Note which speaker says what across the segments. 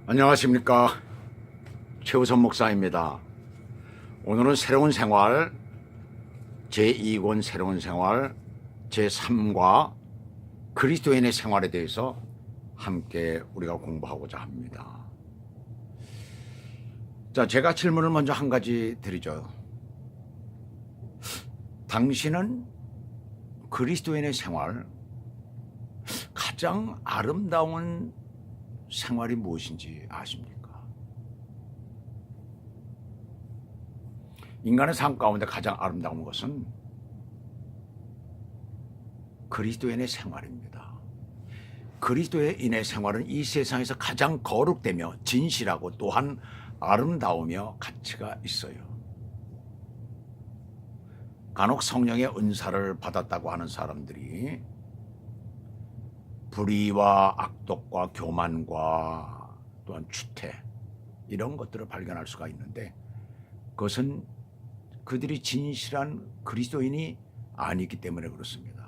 Speaker 1: 안녕하십니까, 최우선 목사입니다. 오늘은 새로운 생활 제2권 새로운 생활 제3과 그리스도인의 생활에 대해서 함께 우리가 공부하고자 합니다. 자, 제가 질문을 먼저 한 가지 드리죠. 당신은 그리스도인의 생활, 가장 아름다운 생활이 무엇인지 아십니까? 인간의 삶 가운데 가장 아름다운 것은 그리스도인의 생활입니다. 그리스도인의 생활은 이 세상에서 가장 거룩되며 진실하고 또한 아름다우며 가치가 있어요. 간혹 성령의 은사를 받았다고 하는 사람들이 불의와 악독과 교만과 또한 추태 이런 것들을 발견할 수가 있는데, 그것은 그들이 진실한 그리스도인이 아니기 때문에 그렇습니다.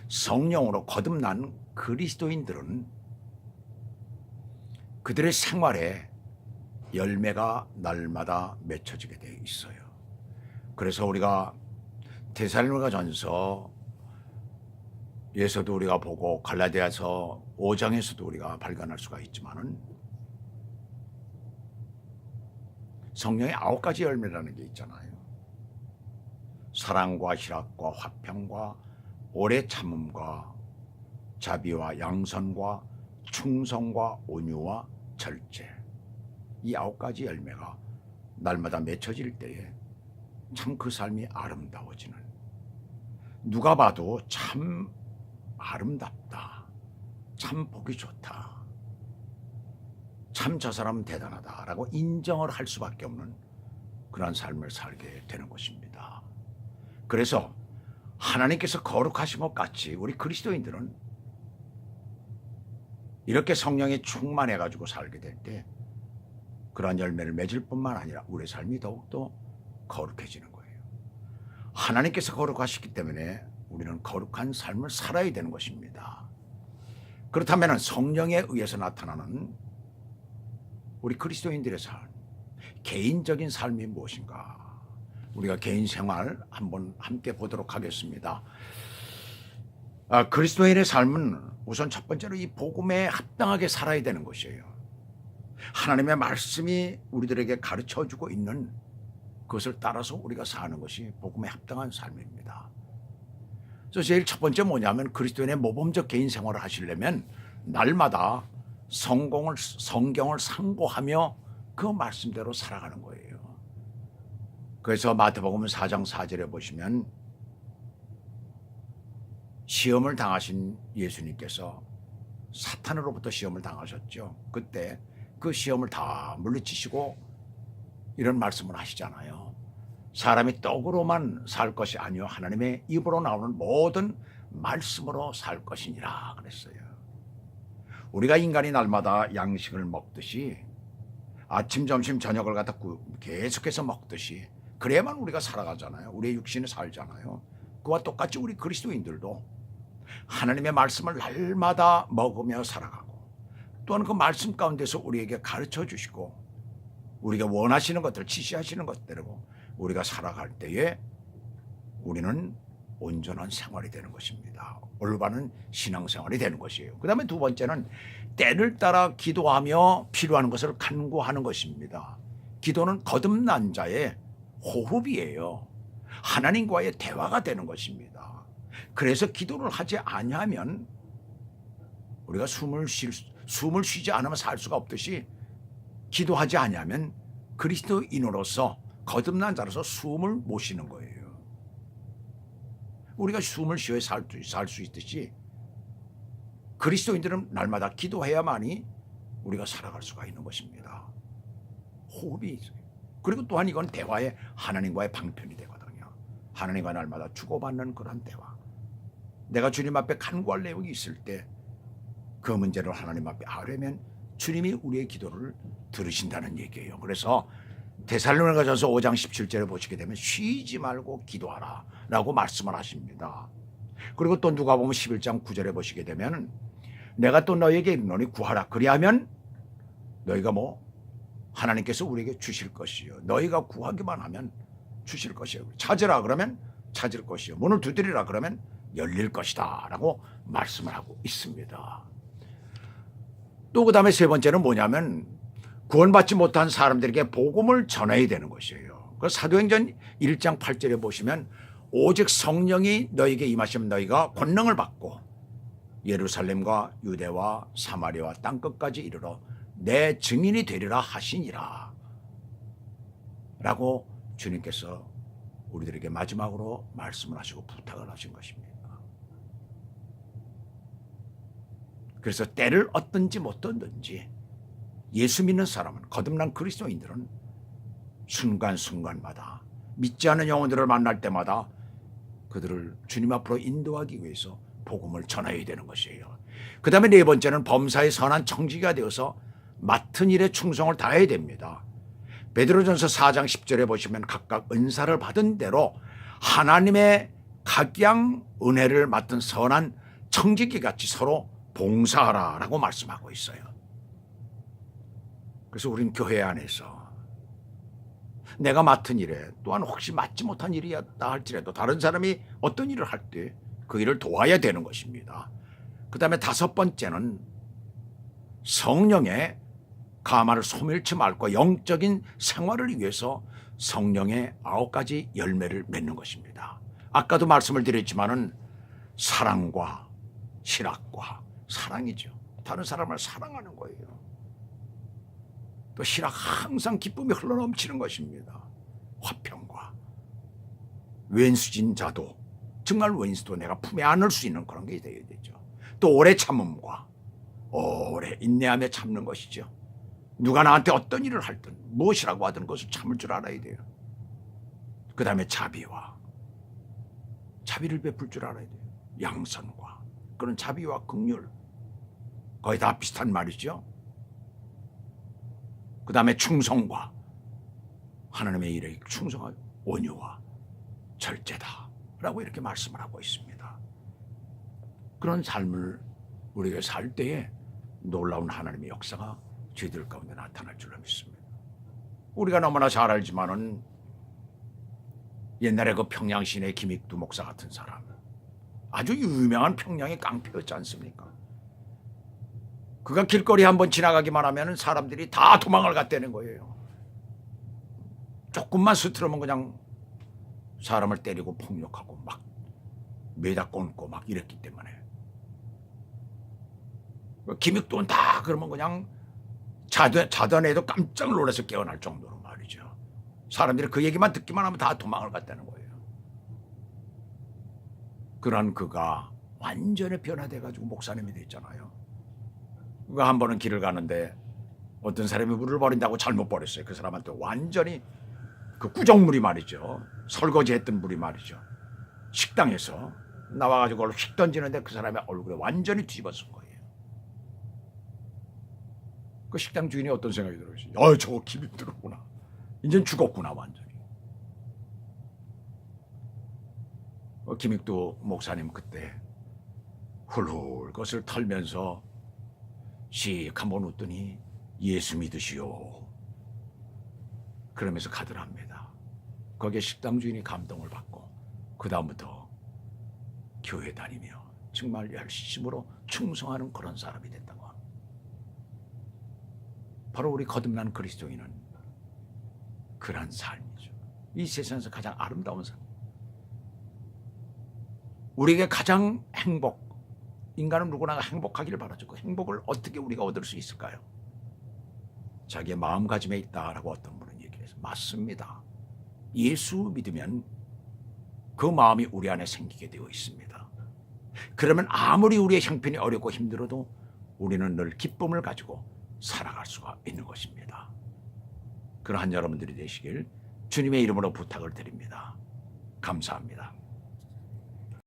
Speaker 1: 성령으로 거듭난 그리스도인들은 그들의 생활에 열매가 날마다 맺혀지게 되어 있어요. 그래서 우리가 데살로니가전서 에서도 우리가 보고 갈라디아서 5장에서도 우리가 발견할 수가 있지만은 성령의 9가지 열매라는 게 있잖아요. 사랑과 희락과 화평과 오래 참음과 자비와 양선과 충성과 온유와 절제, 이 9가지 열매가 날마다 맺혀질 때에 참 그 삶이 아름다워지는, 누가 봐도 참 아름답다, 참 보기 좋다, 참 저 사람 대단하다라고 인정을 할 수밖에 없는 그러한 삶을 살게 되는 것입니다. 그래서 하나님께서 거룩하신 것 같이 우리 그리스도인들은 이렇게 성령에 충만해 가지고 살게 될 때 그러한 열매를 맺을 뿐만 아니라 우리의 삶이 더욱더 거룩해지는 거예요. 하나님께서 거룩하시기 때문에 우리는 거룩한 삶을 살아야 되는 것입니다. 그렇다면 성령에 의해서 나타나는 우리 그리스도인들의 삶, 개인적인 삶이 무엇인가? 우리가 개인 생활 한번 함께 보도록 하겠습니다. 그리스도인의 삶은 우선 첫 번째로 이 복음에 합당하게 살아야 되는 것이에요. 하나님의 말씀이 우리들에게 가르쳐주고 있는 그것을 따라서 우리가 사는 것이 복음에 합당한 삶입니다. 그래서 제일 첫 번째 뭐냐면, 그리스도인의 모범적 개인 생활을 하시려면 날마다 성경을 상고하며 그 말씀대로 살아가는 거예요. 그래서 마태복음 4장 4절에 보시면 시험을 당하신 예수님께서 사탄으로부터 시험을 당하셨죠. 그때 그 시험을 다 물리치시고 이런 말씀을 하시잖아요. 사람이 떡으로만 살 것이 아니요 하나님의 입으로 나오는 모든 말씀으로 살 것이니라 그랬어요. 우리가 인간이 날마다 양식을 먹듯이 아침, 점심, 저녁을 갖다 계속해서 먹듯이 그래야만 우리가 살아가잖아요. 우리의 육신이 살잖아요. 그와 똑같이 우리 그리스도인들도 하나님의 말씀을 날마다 먹으며 살아가고, 또한 그 말씀 가운데서 우리에게 가르쳐 주시고 우리가 원하시는 것들, 지시하시는 것대로 우리가 살아갈 때에 우리는 온전한 생활이 되는 것입니다. 올바른 신앙생활이 되는 것이에요. 그 다음에 두 번째는 때를 따라 기도하며 필요한 것을 간구하는 것입니다. 기도는 거듭난 자의 호흡이에요. 하나님과의 대화가 되는 것입니다. 그래서 기도를 하지 아니하면 우리가 숨을 쉬지 않으면 살 수가 없듯이, 기도하지 아니하면 그리스도인으로서 거듭난 자로서 숨을 못 쉬는 거예요. 우리가 숨을 쉬어야 살 수 있듯이 그리스도인들은 날마다 기도해야만이 우리가 살아갈 수가 있는 것입니다. 호흡이 있어요. 그리고 또한 이건 대화에 하나님과의 방편이 되거든요. 하나님과 날마다 주고받는 그런 대화. 내가 주님 앞에 간구할 내용이 있을 때 그 문제를 하나님 앞에 하려면 주님이 우리의 기도를 들으신다는 얘기예요. 그래서 데살로니가전서 5장 17절에 보시게 되면 쉬지 말고 기도하라 라고 말씀을 하십니다. 그리고 또 누가복음 11장 9절에 보시게 되면 내가 또 너에게 이르노니 구하라 그리하면 너희가 뭐 하나님께서 우리에게 주실 것이요 너희가 구하기만 하면 주실 것이요 찾으라 그러면 찾을 것이요 문을 두드리라 그러면 열릴 것이다 라고 말씀을 하고 있습니다. 또 그 다음에 세 번째는 뭐냐면 구원받지 못한 사람들에게 복음을 전해야 되는 것이에요. 그 사도행전 1장 8절에 보시면 오직 성령이 너희에게 임하시면 너희가 권능을 받고 예루살렘과 유대와 사마리아와 땅끝까지 이르러 내 증인이 되리라 하시니라 라고 주님께서 우리들에게 마지막으로 말씀을 하시고 부탁을 하신 것입니다. 그래서 때를 얻든지 못 얻든지 예수 믿는 사람은 거듭난 그리스도인들은 순간순간마다 믿지 않는 영혼들을 만날 때마다 그들을 주님 앞으로 인도하기 위해서 복음을 전해야 되는 것이에요. 그 다음에 네 번째는 범사의 선한 청지기가 되어서 맡은 일에 충성을 다해야 됩니다. 베드로전서 4장 10절에 보시면 각각 은사를 받은 대로 하나님의 각양 은혜를 맡은 선한 청지기같이 서로 봉사하라라고 말씀하고 있어요. 그래서 우린 교회 안에서 내가 맡은 일에 또한 혹시 맡지 못한 일이었다 할지라도 다른 사람이 어떤 일을 할 때 그 일을 도와야 되는 것입니다. 그 다음에 다섯 번째는 성령의 가마를 소멸치 말고 영적인 생활을 위해서 성령의 9가지 열매를 맺는 것입니다. 아까도 말씀을 드렸지만은 사랑과 희락과 사랑이죠. 다른 사람을 사랑하는 거예요. 또 희락 항상 기쁨이 흘러넘치는 것입니다. 화평과 왼수진 자도 정말 왼수도 내가 품에 안을 수 있는 그런 게 되어야 되죠. 또 오래 참음과 오래 인내하며 참는 것이죠. 누가 나한테 어떤 일을 하든 무엇이라고 하든 그것을 참을 줄 알아야 돼요. 그 다음에 자비와 자비를 베풀 줄 알아야 돼요. 양선과 그런 자비와 긍휼 거의 다 비슷한 말이죠. 그 다음에 충성과 하나님의 일에 충성한 온유와 절제다 라고 이렇게 말씀을 하고 있습니다. 그런 삶을 우리가 살 때에 놀라운 하나님의 역사가 저희들 가운데 나타날 줄로 믿습니다. 우리가 너무나 잘 알지만은 옛날에 그 평양시내 김익두 목사 같은 사람 아주 유명한 평양의 깡패였지 않습니까? 그가 길거리 한번 지나가기만 하면 사람들이 다 도망을 갔다는 거예요. 조금만 스트로면 그냥 사람을 때리고 폭력하고 막 매다 꽂고 막 이랬기 때문에 김익두는 다 그러면 그냥 자던해도 깜짝 놀라서 깨어날 정도로 말이죠. 사람들이 그 얘기만 듣기만 하면 다 도망을 갔다는 거예요. 그런 그가 완전히 변화돼가지고 목사님이 됐잖아요. 그가 한 번은 길을 가는데 어떤 사람이 물을 버린다고 잘못 버렸어요. 그 사람한테 완전히 그 구정물이 말이죠. 설거지했던 물이 말이죠. 식당에서 나와가지고 그걸 휙 던지는데 그 사람의 얼굴에 완전히 뒤집어쓴 거예요. 그 식당 주인이 어떤 생각이 들어요? 저거 김익두구나. 이젠 죽었구나 완전히. 김익두 목사님 그때 훌훌 것을 털면서 씩 한번 웃더니 예수 믿으시오. 그러면서 가더랍니다. 거기에 식당 주인이 감동을 받고 그 다음부터 교회 다니며 정말 열심으로 충성하는 그런 사람이 됐다고 합니다. 바로 우리 거듭난 그리스도인은 그런 삶이죠. 이 세상에서 가장 아름다운 삶. 우리에게 가장 인간은 누구나 행복하기를 바라죠. 그 행복을 어떻게 우리가 얻을 수 있을까요? 자기의 마음가짐에 있다라고 어떤 분은 얘기해서 맞습니다. 예수 믿으면 그 마음이 우리 안에 생기게 되어 있습니다. 그러면 아무리 우리의 형편이 어렵고 힘들어도 우리는 늘 기쁨을 가지고 살아갈 수가 있는 것입니다. 그러한 여러분들이 되시길 주님의 이름으로 부탁을 드립니다. 감사합니다.